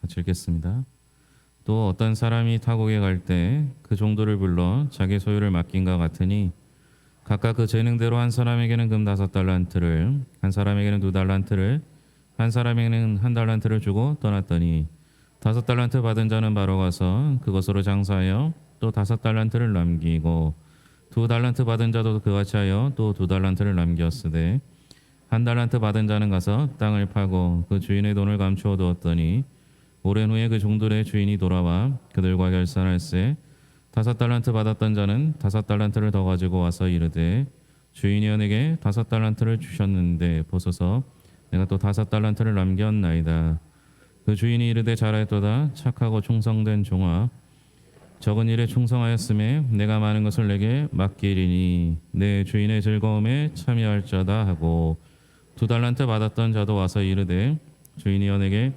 같이 읽겠습니다. 또 어떤 사람이 타국에 갈 때 그 종들을 불러 자기 소유를 맡긴 것 같으니 각각 그 재능대로 한 사람에게는 금 5달란트를, 한 사람에게는 2달란트를, 한 사람에게는 1달란트를 주고 떠났더니 5달란트 받은 자는 바로 가서 그것으로 장사하여 또 5달란트를 남기고 2달란트 받은 자도 그같이 하여 또 2달란트를 남겼으되 1달란트 받은 자는 가서 땅을 파고 그 주인의 돈을 감추어 두었더니 오랜 후에 그 종들의 주인이 돌아와 그들과 결산할세 5달란트 받았던 자는 5달란트를 더 가지고 와서 이르되 주인이여 내게 5달란트를 주셨는데 보소서 내가 또 5달란트를 남겼나이다. 그 주인이 이르되 잘하였도다 착하고 충성된 종아 적은 일에 충성하였음에 내가 많은 것을 내게 맡기리니 내 주인의 즐거움에 참여할자다 하고 2달란트 받았던 자도 와서 이르되 주인이여 내게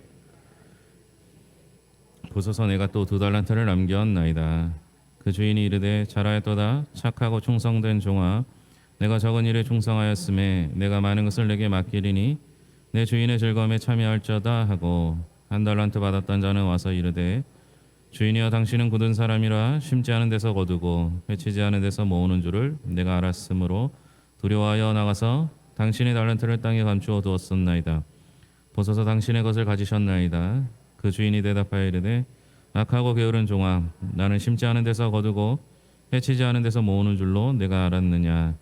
보소서 내가 또 2달란트를 남겼나이다. 그 주인이 이르되 잘하였도다 착하고 충성된 종아 내가 적은 일에 충성하였음에 내가 많은 것을 내게 맡기리니 내 주인의 즐거움에 참여할자다 하고 1달란트 받았던 자는 와서 이르되 주인이여 당신은 굳은 사람이라 심지 않은 데서 거두고 해치지 않은 데서 모으는 줄을 내가 알았으므로 두려워하여 나가서 당신의 달란트를 땅에 감추어 두었었나이다. 보소서 당신의 것을 가지셨나이다. 그 주인이 대답하여 이르되 악하고 게으른 종아 나는 심지 않은 데서 거두고 해치지 않은 데서 모으는 줄로 내가 알았느냐.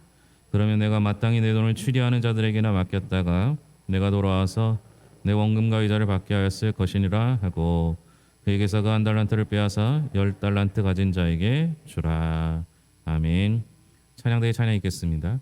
그러면 내가 마땅히 내 돈을 추리하는 자들에게나 맡겼다가 내가 돌아와서 내 원금과 이자를 받게 하였을 것이니라 하고 그에게서 그 1달란트를 빼앗아 10달란트 가진 자에게 주라. 아멘. 찬양대에 찬양 있겠습니다.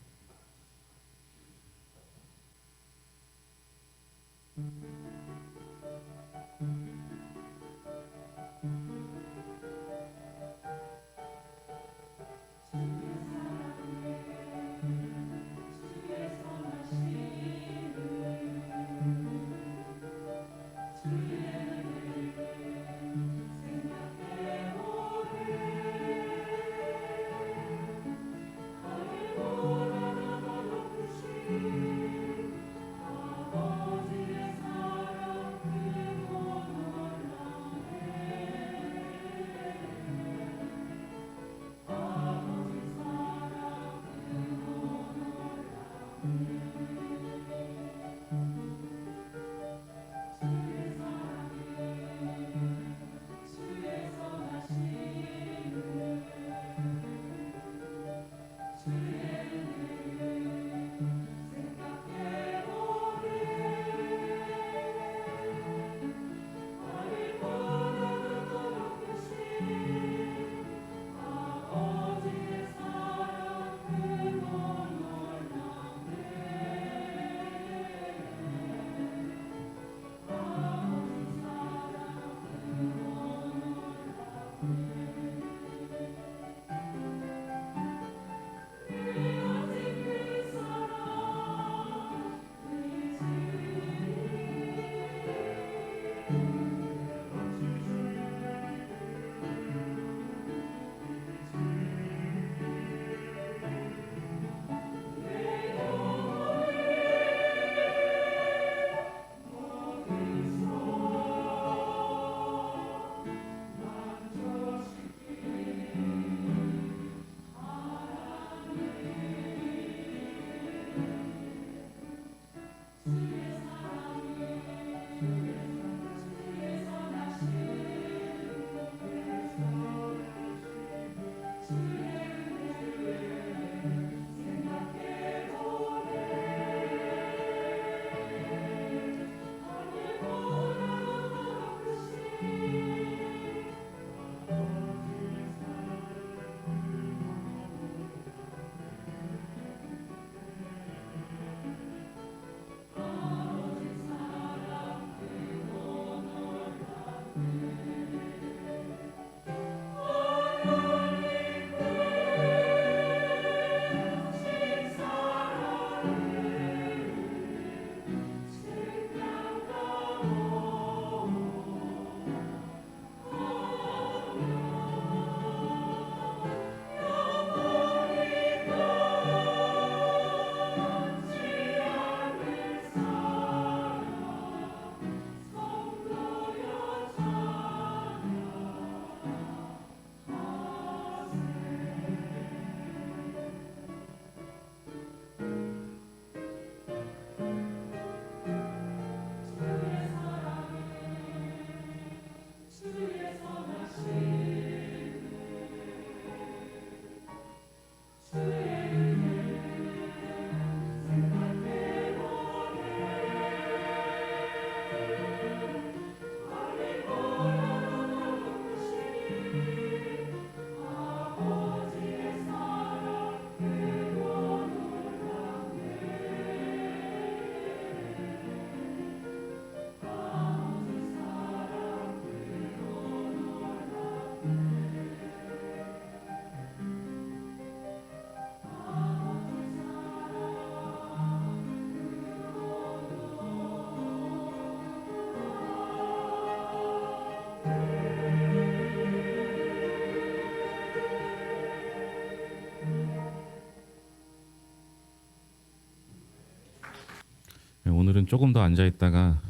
오늘은 조금 더 앉아 있다가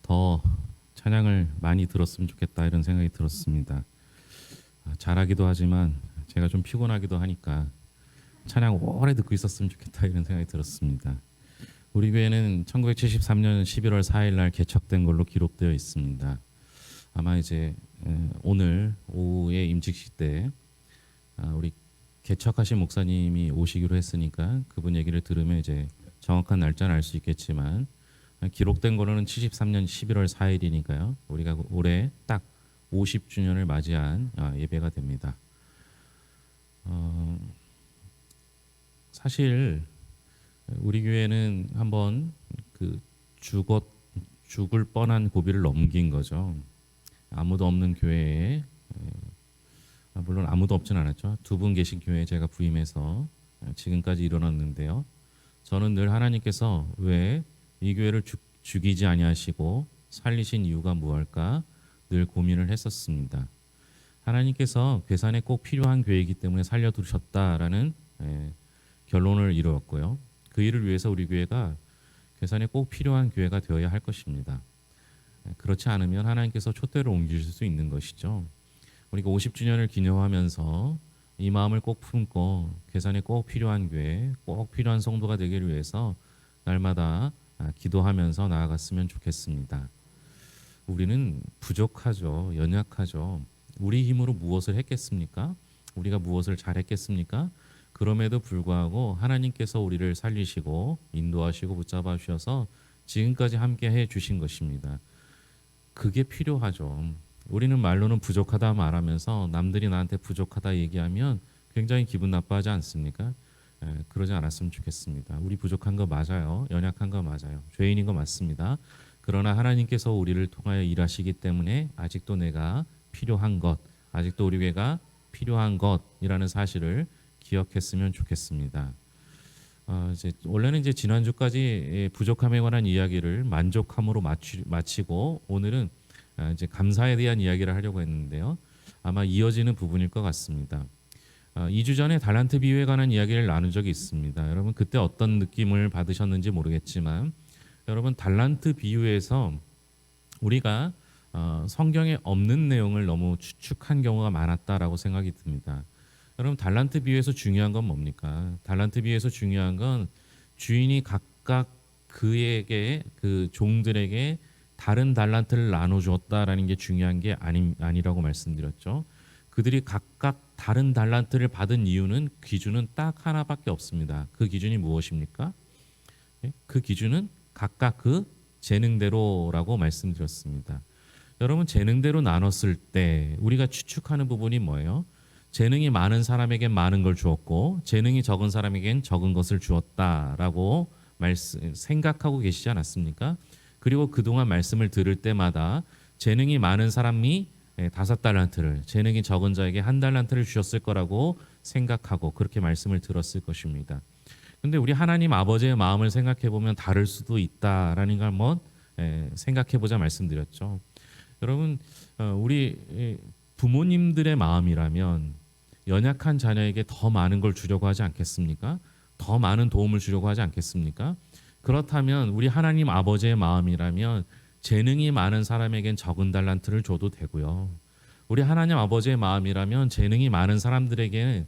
더 찬양을 많이 들었으면 좋겠다 이런 생각이 들었습니다. 잘하기도 하지만 제가 좀 피곤하기도 하니까 찬양 오래 듣고 있었으면 좋겠다 이런 생각이 들었습니다. 우리 교회는 1973년 11월 4일 날 개척된 걸로 기록되어 있습니다. 아마 이제 오늘 오후에 임직식 때 우리 개척하신 목사님이 오시기로 했으니까 그분 얘기를 들으면 이제 정확한 날짜는 알 수 있겠지만 기록된 거로는 73년 11월 4일이니까요. 우리가 올해 딱 50주년을 맞이한 예배가 됩니다. 사실 우리 교회는 한번 그 죽을 뻔한 고비를 넘긴 거죠. 아무도 없는 교회에 물론 아무도 없진 않았죠. 두 분 계신 교회에 제가 부임해서 지금까지 일어났는데요. 저는 늘 하나님께서 왜 이 교회를 죽이지 아니하시고 살리신 이유가 무엇일까 늘 고민을 했었습니다. 하나님께서 괴산에 꼭 필요한 교회이기 때문에 살려두셨다라는 결론을 이루었고요. 그 일을 위해서 우리 교회가 괴산에 꼭 필요한 교회가 되어야 할 것입니다. 그렇지 않으면 하나님께서 촛대를 옮기실 수 있는 것이죠. 우리가 50주년을 기념하면서 이 마음을 꼭 품고 괴산에 꼭 필요한 교회, 꼭 필요한 성도가 되기를 위해서 날마다 기도하면서 나아갔으면 좋겠습니다. 우리는 부족하죠. 연약하죠. 우리 힘으로 무엇을 했겠습니까? 우리가 무엇을 잘했겠습니까? 그럼에도 불구하고 하나님께서 우리를 살리시고 인도하시고 붙잡아 주셔서 지금까지 함께 해 주신 것입니다. 그게 필요하죠. 우리는 말로는 부족하다 말하면서 남들이 나한테 부족하다 얘기하면 굉장히 기분 나빠하지 않습니까? 그러지 않았으면 좋겠습니다. 우리 부족한 거 맞아요. 연약한 거 맞아요. 죄인인 거 맞습니다. 그러나 하나님께서 우리를 통하여 일하시기 때문에 아직도 내가 필요한 것, 아직도 우리 교회가 필요한 것이라는 사실을 기억했으면 좋겠습니다. 원래는 이제 지난주까지 부족함에 관한 이야기를 만족함으로 마치고 오늘은 이제 감사에 대한 이야기를 하려고 했는데요. 아마 이어지는 부분일 것 같습니다. 2주 전에 달란트 비유에 관한 이야기를 나눈 적이 있습니다. 여러분 그때 어떤 느낌을 받으셨는지 모르겠지만 여러분 달란트 비유에서 우리가 성경에 없는 내용을 너무 추측한 경우가 많았다라고 생각이 듭니다. 여러분 달란트 비유에서 중요한 건 뭡니까? 달란트 비유에서 중요한 건 주인이 각각 그에게 그 종들에게 다른 달란트를 나눠 주었다라는 게 중요한 게 아니라고 말씀드렸죠. 그들이 각각 다른 달란트를 받은 이유는 기준은 딱 하나밖에 없습니다. 그 기준이 무엇입니까? 그 기준은 각각 그 재능대로라고 말씀드렸습니다. 여러분 재능대로 나눴을 때 우리가 추측하는 부분이 뭐예요? 재능이 많은 사람에겐 많은 걸 주었고 재능이 적은 사람에겐 적은 것을 주었다라고 생각하고 계시지 않았습니까? 그리고 그동안 말씀을 들을 때마다 재능이 많은 사람이 5달란트를, 재능이 적은 자에게 1달란트를 주셨을 거라고 생각하고 그렇게 말씀을 들었을 것입니다. 근데 우리 하나님 아버지의 마음을 생각해 보면 다를 수도 있다라는 걸 한번 생각해 보자 말씀드렸죠. 여러분 우리 부모님들의 마음이라면 연약한 자녀에게 더 많은 걸 주려고 하지 않겠습니까? 더 많은 도움을 주려고 하지 않겠습니까? 그렇다면 우리 하나님 아버지의 마음이라면 재능이 많은 사람에겐 적은 달란트를 줘도 되고요. 우리 하나님 아버지의 마음이라면 재능이 많은 사람들에게는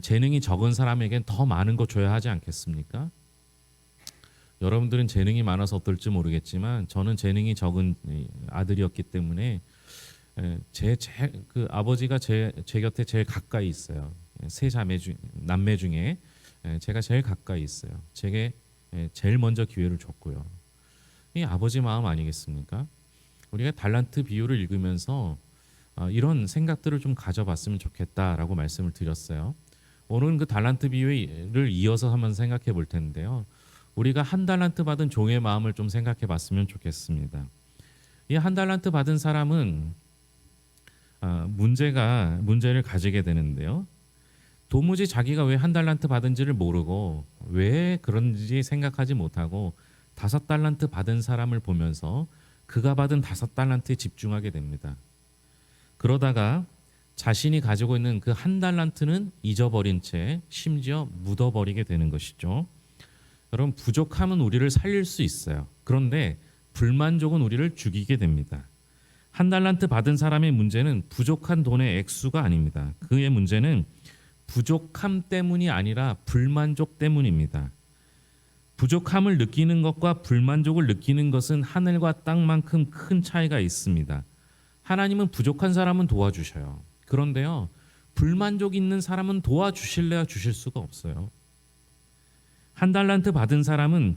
재능이 적은 사람에겐 더 많은 거 줘야 하지 않겠습니까? 여러분들은 재능이 많아서 어떨지 모르겠지만 저는 재능이 적은 아들이었기 때문에 그 아버지가 제 곁에 제일 가까이 있어요. 남매 중에 제가 제일 가까이 있어요. 제게 제일 먼저 기회를 줬고요. 이 아버지 마음 아니겠습니까? 우리가 달란트 비유를 읽으면서 이런 생각들을 좀 가져봤으면 좋겠다라고 말씀을 드렸어요. 오늘은 그 달란트 비유를 이어서 한번 생각해 볼 텐데요. 우리가 1달란트 받은 종의 마음을 좀 생각해 봤으면 좋겠습니다. 이 1달란트 받은 사람은 문제를 가지게 되는데요. 도무지 자기가 왜 1달란트 받은지를 모르고 왜 그런지 생각하지 못하고 5달란트 받은 사람을 보면서 그가 받은 5달란트에 집중하게 됩니다. 그러다가 자신이 가지고 있는 그 1달란트는 잊어버린 채 심지어 묻어버리게 되는 것이죠. 여러분, 부족함은 우리를 살릴 수 있어요. 그런데 불만족은 우리를 죽이게 됩니다. 한 달란트 받은 사람의 문제는 부족한 돈의 액수가 아닙니다. 그의 문제는 부족함 때문이 아니라 불만족 때문입니다. 부족함을 느끼는 것과 불만족을 느끼는 것은 하늘과 땅만큼 큰 차이가 있습니다. 하나님은 부족한 사람은 도와주셔요. 그런데요, 불만족 있는 사람은 도와주실래야 주실 수가 없어요. 한 달란트 받은 사람은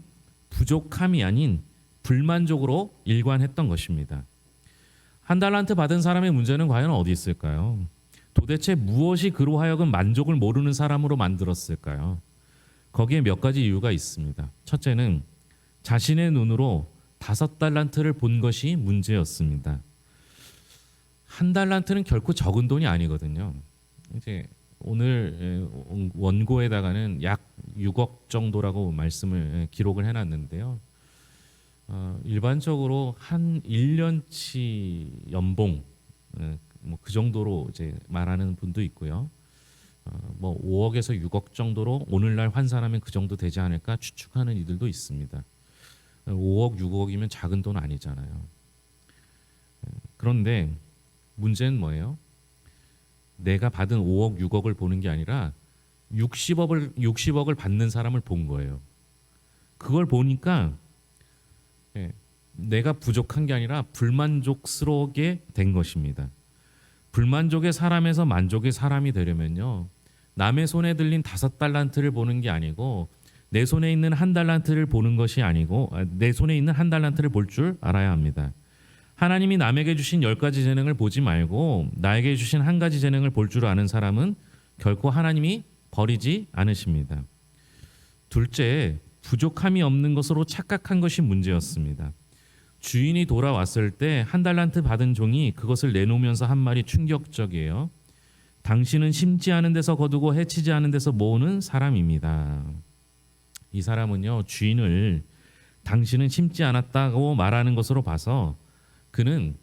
부족함이 아닌 불만족으로 일관했던 것입니다. 한 달란트 받은 사람의 문제는 과연 어디 있을까요? 도대체 무엇이 그로 하여금 만족을 모르는 사람으로 만들었을까요? 거기에 몇 가지 이유가 있습니다. 첫째는 자신의 눈으로 5달란트를 본 것이 문제였습니다. 한 달란트는 결코 적은 돈이 아니거든요. 이제 오늘 원고에다가는 약 6억 정도라고 말씀을 기록을 해놨는데요. 일반적으로 한 1년치 연봉 뭐 그 정도로 이제 말하는 분도 있고요. 뭐 5억에서 6억 정도로 오늘날 환산하면 그 정도 되지 않을까 추측하는 이들도 있습니다. 5억, 6억이면 작은 돈 아니잖아요. 그런데 문제는 뭐예요? 내가 받은 5억, 6억을 보는 게 아니라 60억을 받는 사람을 본 거예요. 그걸 보니까 내가 부족한 게 아니라 불만족스러우게 된 것입니다. 불만족의 사람에서 만족의 사람이 되려면요, 남의 손에 들린 5달란트를 보는 게 아니고 내 손에 있는 한 달란트를 보는 것이 아니고 내 손에 있는 한 달란트를 볼 줄 알아야 합니다. 하나님이 남에게 주신 10가지 재능을 보지 말고 나에게 주신 한 가지 재능을 볼 줄 아는 사람은 결코 하나님이 버리지 않으십니다. 둘째, 부족함이 없는 것으로 착각한 것이 문제였습니다. 주인이 돌아왔을 때 한 달란트 받은 종이 그것을 내놓으면서 한 말이 충격적이에요. 당신은 심지 않은 데서 거두고 해치지 않은 데서 모으는 사람입니다. 이 사람은요, 주인을 당신은 심지 않았다고 말하는 것으로 봐서 그는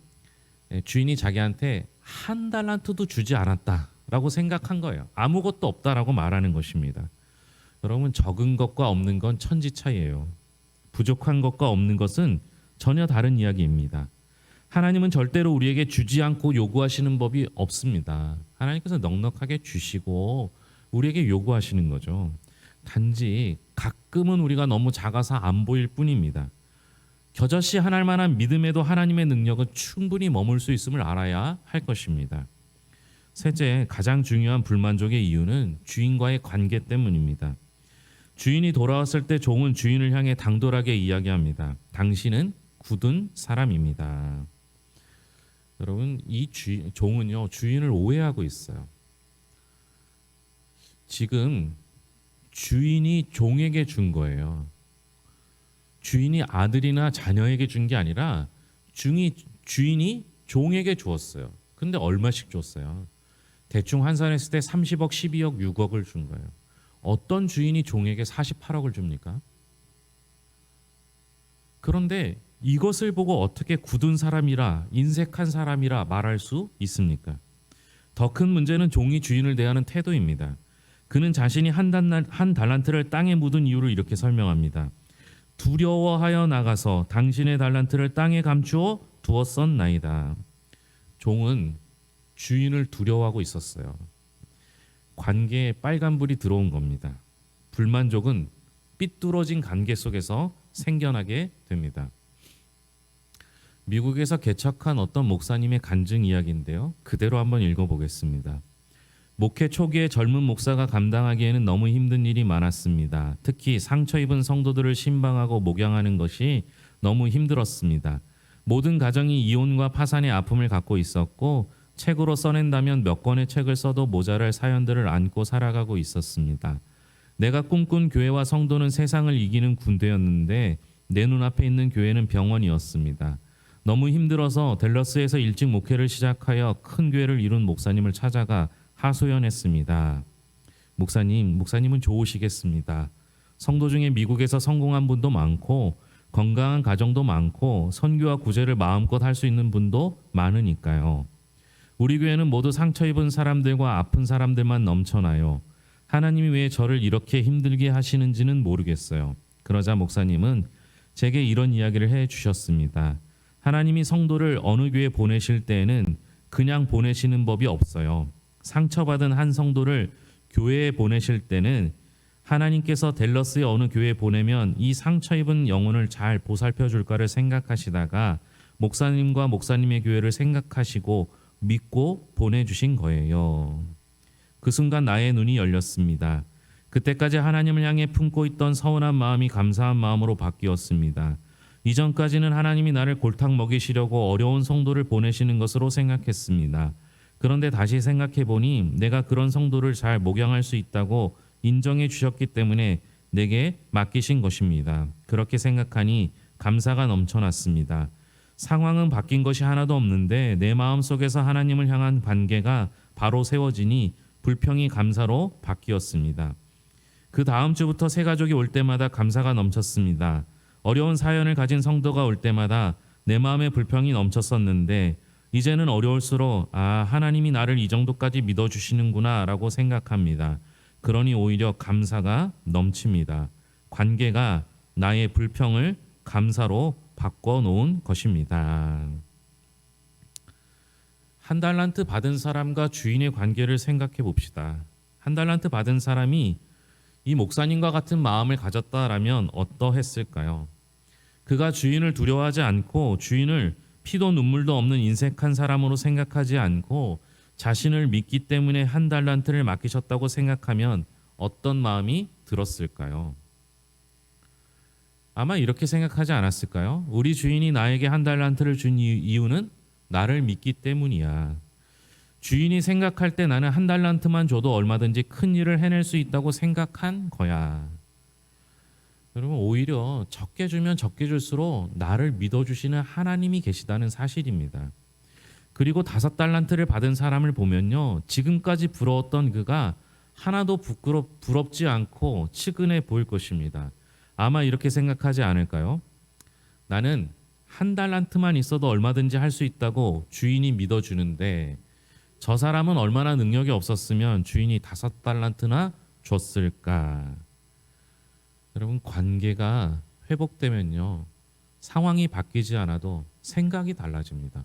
주인이 자기한테 한 달란트도 주지 않았다라고 생각한 거예요. 아무것도 없다라고 말하는 것입니다. 여러분, 적은 것과 없는 건 천지 차이예요. 부족한 것과 없는 것은 전혀 다른 이야기입니다. 하나님은 절대로 우리에게 주지 않고 요구하시는 법이 없습니다. 하나님께서 넉넉하게 주시고 우리에게 요구하시는 거죠. 단지 가끔은 우리가 너무 작아서 안 보일 뿐입니다. 겨자씨 하나할 만한 믿음에도 하나님의 능력은 충분히 머물 수 있음을 알아야 할 것입니다. 셋째, 가장 중요한 불만족의 이유는 주인과의 관계 때문입니다. 주인이 돌아왔을 때 종은 주인을 향해 당돌하게 이야기합니다. 당신은 굳은 사람입니다. 여러분, 이 종은요, 주인을 오해하고 있어요. 지금 주인이 종에게 준 거예요. 주인이 아들이나 자녀에게 준 게 아니라 주인이 종에게 주었어요. 근데 얼마씩 줬어요? 대충 환산했을 때 30억, 12억, 6억을 준 거예요. 어떤 주인이 종에게 48억을 줍니까? 그런데 이것을 보고 어떻게 굳은 사람이라, 인색한 사람이라 말할 수 있습니까? 더 큰 문제는 종이 주인을 대하는 태도입니다. 그는 자신이 한 달란트를 땅에 묻은 이유를 이렇게 설명합니다. 두려워하여 나가서 당신의 달란트를 땅에 감추어 두었었나이다. 종은 주인을 두려워하고 있었어요. 관계에 빨간불이 들어온 겁니다. 불만족은 삐뚤어진 관계 속에서 생겨나게 됩니다. 미국에서 개척한 어떤 목사님의 간증 이야기인데요. 그대로 한번 읽어보겠습니다. 목회 초기에 젊은 목사가 감당하기에는 너무 힘든 일이 많았습니다. 특히 상처 입은 성도들을 신방하고 목양하는 것이 너무 힘들었습니다. 모든 가정이 이혼과 파산의 아픔을 갖고 있었고 책으로 써낸다면 몇 권의 책을 써도 모자랄 사연들을 안고 살아가고 있었습니다. 내가 꿈꾼 교회와 성도는 세상을 이기는 군대였는데 내 눈앞에 있는 교회는 병원이었습니다. 너무 힘들어서 댈러스에서 일찍 목회를 시작하여 큰 교회를 이룬 목사님을 찾아가 하소연했습니다. 목사님은 좋으시겠습니다. 성도 중에 미국에서 성공한 분도 많고 건강한 가정도 많고 선교와 구제를 마음껏 할 수 있는 분도 많으니까요. 우리 교회는 모두 상처 입은 사람들과 아픈 사람들만 넘쳐나요. 하나님이 왜 저를 이렇게 힘들게 하시는지는 모르겠어요. 그러자 목사님은 제게 이런 이야기를 해 주셨습니다. 하나님이 성도를 어느 교회 보내실 때에는 그냥 보내시는 법이 없어요. 상처받은 한 성도를 교회에 보내실 때는 하나님께서 댈러스의 어느 교회에 보내면 이 상처 입은 영혼을 잘 보살펴 줄까를 생각하시다가 목사님과 목사님의 교회를 생각하시고 믿고 보내주신 거예요. 그 순간 나의 눈이 열렸습니다. 그때까지 하나님을 향해 품고 있던 서운한 마음이 감사한 마음으로 바뀌었습니다. 이전까지는 하나님이 나를 골탕 먹이시려고 어려운 성도를 보내시는 것으로 생각했습니다. 그런데 다시 생각해 보니 내가 그런 성도를 잘 목양할 수 있다고 인정해 주셨기 때문에 내게 맡기신 것입니다. 그렇게 생각하니 감사가 넘쳐났습니다. 상황은 바뀐 것이 하나도 없는데 내 마음속에서 하나님을 향한 관계가 바로 세워지니 불평이 감사로 바뀌었습니다. 그 다음 주부터 새 가족이 올 때마다 감사가 넘쳤습니다. 어려운 사연을 가진 성도가 올 때마다 내 마음에 불평이 넘쳤었는데 이제는 어려울수록 하나님이 나를 이 정도까지 믿어주시는구나 라고 생각합니다. 그러니 오히려 감사가 넘칩니다. 관계가 나의 불평을 감사로 바꿔놓은 것입니다. 한 달란트 받은 사람과 주인의 관계를 생각해 봅시다. 한 달란트 받은 사람이 이 목사님과 같은 마음을 가졌다라면 어떠했을까요? 그가 주인을 두려워하지 않고 주인을 피도 눈물도 없는 인색한 사람으로 생각하지 않고 자신을 믿기 때문에 한 달란트를 맡기셨다고 생각하면 어떤 마음이 들었을까요? 아마 이렇게 생각하지 않았을까요? 우리 주인이 나에게 한 달란트를 준 이유는 나를 믿기 때문이야. 주인이 생각할 때 나는 한 달란트만 줘도 얼마든지 큰 일을 해낼 수 있다고 생각한 거야. 여러분, 오히려 적게 주면 적게 줄수록 나를 믿어주시는 하나님이 계시다는 사실입니다. 그리고 5달란트를 받은 사람을 보면요, 지금까지 부러웠던 그가 하나도 부럽지 않고 측은해 보일 것입니다. 아마 이렇게 생각하지 않을까요? 나는 한 달란트만 있어도 얼마든지 할 수 있다고 주인이 믿어주는데 저 사람은 얼마나 능력이 없었으면 주인이 5달란트나 줬을까? 여러분, 관계가 회복되면요, 상황이 바뀌지 않아도 생각이 달라집니다.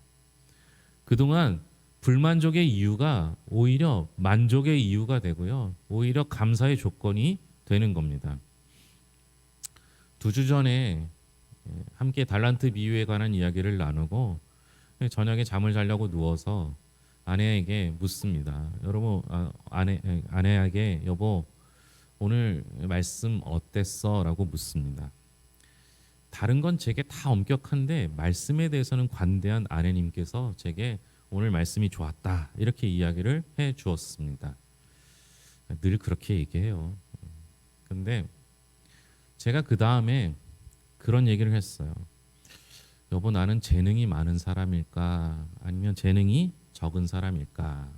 그동안 불만족의 이유가 오히려 만족의 이유가 되고요, 오히려 감사의 조건이 되는 겁니다. 2주 전에 함께 달란트 비유에 관한 이야기를 나누고 저녁에 잠을 자려고 누워서 아내에게 묻습니다. 여러분, 아내에게 여보, 오늘 말씀 어땠어? 라고 묻습니다. 다른 건 제게 다 엄격한데 말씀에 대해서는 관대한 아내님께서 제게 오늘 말씀이 좋았다 이렇게 이야기를 해 주었습니다. 늘 그렇게 얘기해요. 근데 제가 그 다음에 그런 얘기를 했어요. 여보, 나는 재능이 많은 사람일까 아니면 재능이 적은 사람일까?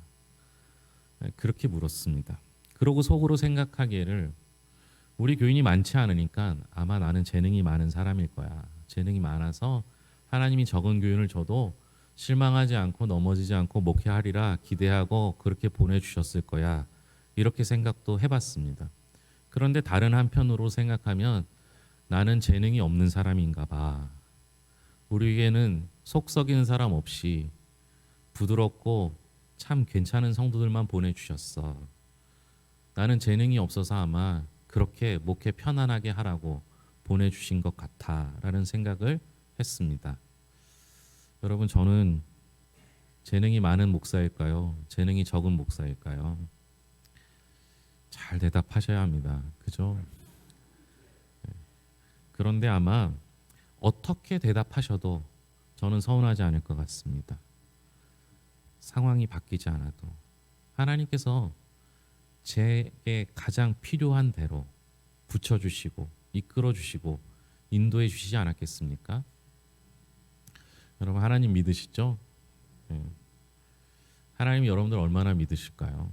그렇게 물었습니다. 그러고 속으로 생각하기를 우리 교인이 많지 않으니까 아마 나는 재능이 많은 사람일 거야. 재능이 많아서 하나님이 적은 교인을 줘도 실망하지 않고 넘어지지 않고 목회하리라 기대하고 그렇게 보내주셨을 거야. 이렇게 생각도 해봤습니다. 그런데 다른 한편으로 생각하면 나는 재능이 없는 사람인가 봐. 우리에게는 속 썩이는 사람 없이 부드럽고 참 괜찮은 성도들만 보내주셨어. 나는 재능이 없어서 아마 그렇게 목회 편안하게 하라고 보내주신 것 같아 라는 생각을 했습니다. 여러분, 저는 재능이 많은 목사일까요? 재능이 적은 목사일까요? 잘 대답하셔야 합니다. 그죠? 그런데 아마 어떻게 대답하셔도 저는 서운하지 않을 것 같습니다. 상황이 바뀌지 않아도 하나님께서 제게 가장 필요한 대로 붙여주시고 이끌어주시고 인도해 주시지 않았겠습니까? 여러분, 하나님 믿으시죠? 네. 하나님이 여러분들 얼마나 믿으실까요?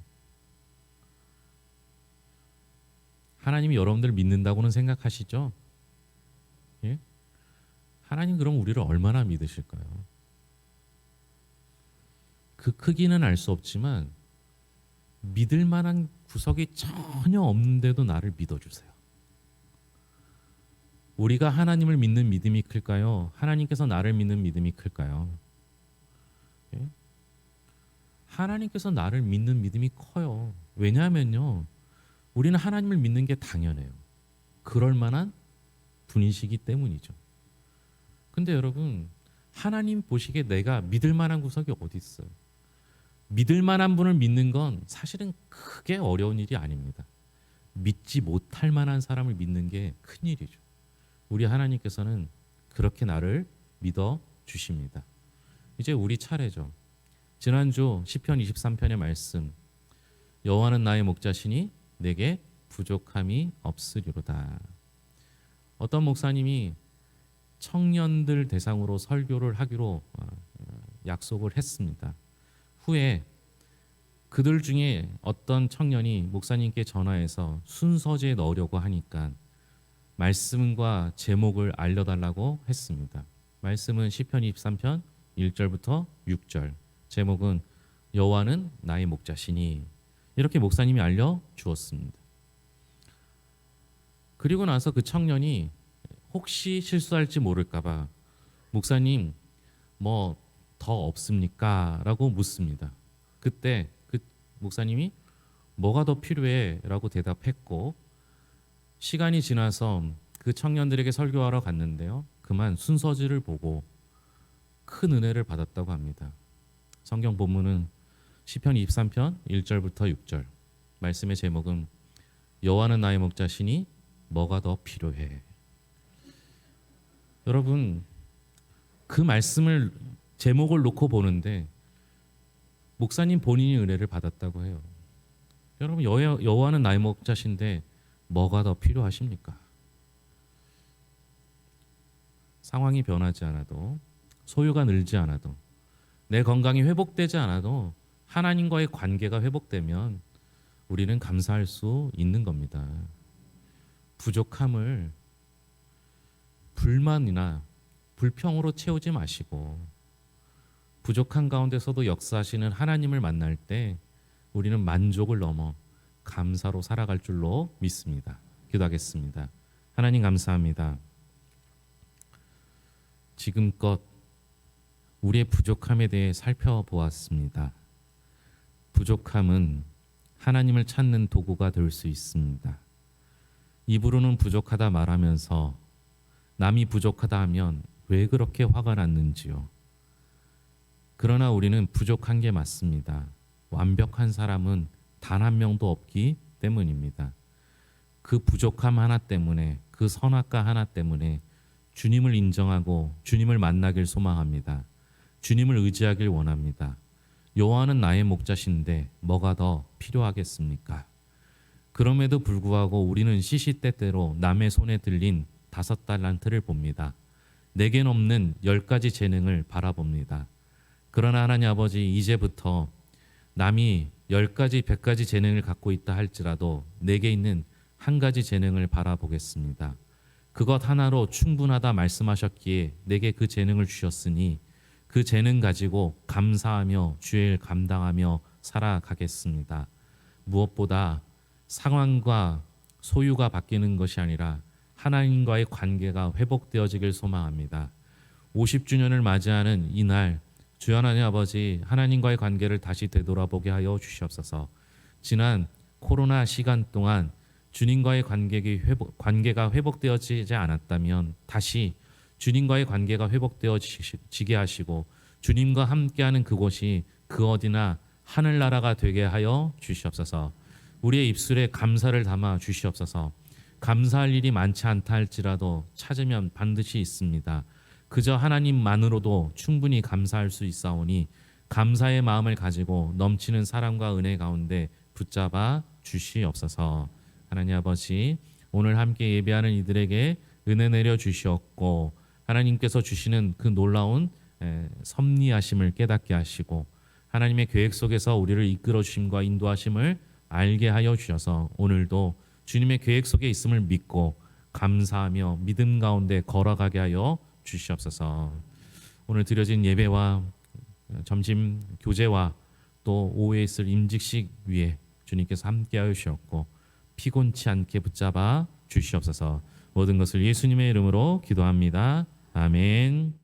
하나님이 여러분들 믿는다고는 생각하시죠? 예? 하나님 그럼 우리를 얼마나 믿으실까요? 그 크기는 알 수 없지만 믿을 만한 구석이 전혀 없는데도 나를 믿어주세요. 우리가 하나님을 믿는 믿음이 클까요? 하나님께서 나를 믿는 믿음이 클까요? 예? 하나님께서 나를 믿는 믿음이 커요. 왜냐하면요, 우리는 하나님을 믿는 게 당연해요. 그럴 만한 분이시기 때문이죠. 근데 여러분, 하나님 보시기에 내가 믿을 만한 구석이 어디 있어요? 믿을 만한 분을 믿는 건 사실은 크게 어려운 일이 아닙니다. 믿지 못할 만한 사람을 믿는 게 큰일이죠. 우리 하나님께서는 그렇게 나를 믿어 주십니다. 이제 우리 차례죠. 지난주 시편 23편의 말씀, 여호와는 나의 목자시니 내게 부족함이 없으리로다. 어떤 목사님이 청년들 대상으로 설교를 하기로 약속을 했습니다. 후에 그들 중에 어떤 청년이 목사님께 전화해서 순서지에 넣으려고 하니까 말씀과 제목을 알려달라고 했습니다. 말씀은 시편 23편 1절부터 6절, 제목은 여호와는 나의 목자시니, 이렇게 목사님이 알려주었습니다. 그리고 나서 그 청년이 혹시 실수할지 모를까봐 목사님 뭐 더 없습니까? 라고 묻습니다. 그때 그 목사님이 뭐가 더 필요해? 라고 대답했고, 시간이 지나서 그 청년들에게 설교하러 갔는데요, 그만 순서지를 보고 큰 은혜를 받았다고 합니다. 성경 본문은 시편 23편 1절부터 6절, 말씀의 제목은 여호와는 나의 목자시니 뭐가 더 필요해. 여러분, 그 말씀을 제목을 놓고 보는데 목사님 본인이 은혜를 받았다고 해요. 여러분, 여호와는 나의 목자신데 뭐가 더 필요하십니까? 상황이 변하지 않아도, 소유가 늘지 않아도, 내 건강이 회복되지 않아도 하나님과의 관계가 회복되면 우리는 감사할 수 있는 겁니다. 부족함을 불만이나 불평으로 채우지 마시고, 부족한 가운데서도 역사하시는 하나님을 만날 때 우리는 만족을 넘어 감사로 살아갈 줄로 믿습니다. 기도하겠습니다. 하나님 감사합니다. 지금껏 우리의 부족함에 대해 살펴보았습니다. 부족함은 하나님을 찾는 도구가 될 수 있습니다. 입으로는 부족하다 말하면서 남이 부족하다 하면 왜 그렇게 화가 났는지요. 그러나 우리는 부족한 게 맞습니다. 완벽한 사람은 단 한 명도 없기 때문입니다. 그 부족함 하나 때문에, 그 선악과 하나 때문에 주님을 인정하고 주님을 만나길 소망합니다. 주님을 의지하길 원합니다. 여호와는 나의 목자신데 뭐가 더 필요하겠습니까? 그럼에도 불구하고 우리는 시시때때로 남의 손에 들린 5달란트를 봅니다. 내겐 없는 10가지 재능을 바라봅니다. 그러나 하나님 아버지, 이제부터 남이 10가지, 100가지 재능을 갖고 있다 할지라도 내게 있는 한 가지 재능을 바라보겠습니다. 그것 하나로 충분하다 말씀하셨기에 내게 그 재능을 주셨으니 그 재능 가지고 감사하며 주의 일 감당하며 살아가겠습니다. 무엇보다 상황과 소유가 바뀌는 것이 아니라 하나님과의 관계가 회복되어지길 소망합니다. 50주년을 맞이하는 이날, 주여 하나님 아버지, 하나님과의 관계를 다시 되돌아보게 하여 주시옵소서. 지난 코로나 시간 동안 주님과의 관계가 회복되어지지 않았다면 다시 주님과의 관계가 회복되어지게 하시고 주님과 함께하는 그곳이 그 어디나 하늘나라가 되게 하여 주시옵소서. 우리의 입술에 감사를 담아 주시옵소서. 감사할 일이 많지 않다 할지라도 찾으면 반드시 있습니다. 그저 하나님만으로도 충분히 감사할 수 있사오니 감사의 마음을 가지고 넘치는 사랑과 은혜 가운데 붙잡아 주시옵소서. 하나님 아버지, 오늘 함께 예배하는 이들에게 은혜 내려 주시옵고 하나님께서 주시는 그 놀라운 섭리하심을 깨닫게 하시고 하나님의 계획 속에서 우리를 이끌어 주심과 인도하심을 알게 하여 주셔서 오늘도 주님의 계획 속에 있음을 믿고 감사하며 믿음 가운데 걸어가게 하여 주시옵소서. 오늘 드려진 예배와 점심 교제와 또 오후에 있을 임직식 위에 주님께서 함께하여 주셨고 피곤치 않게 붙잡아 주시옵소서. 모든 것을 예수님의 이름으로 기도합니다. 아멘.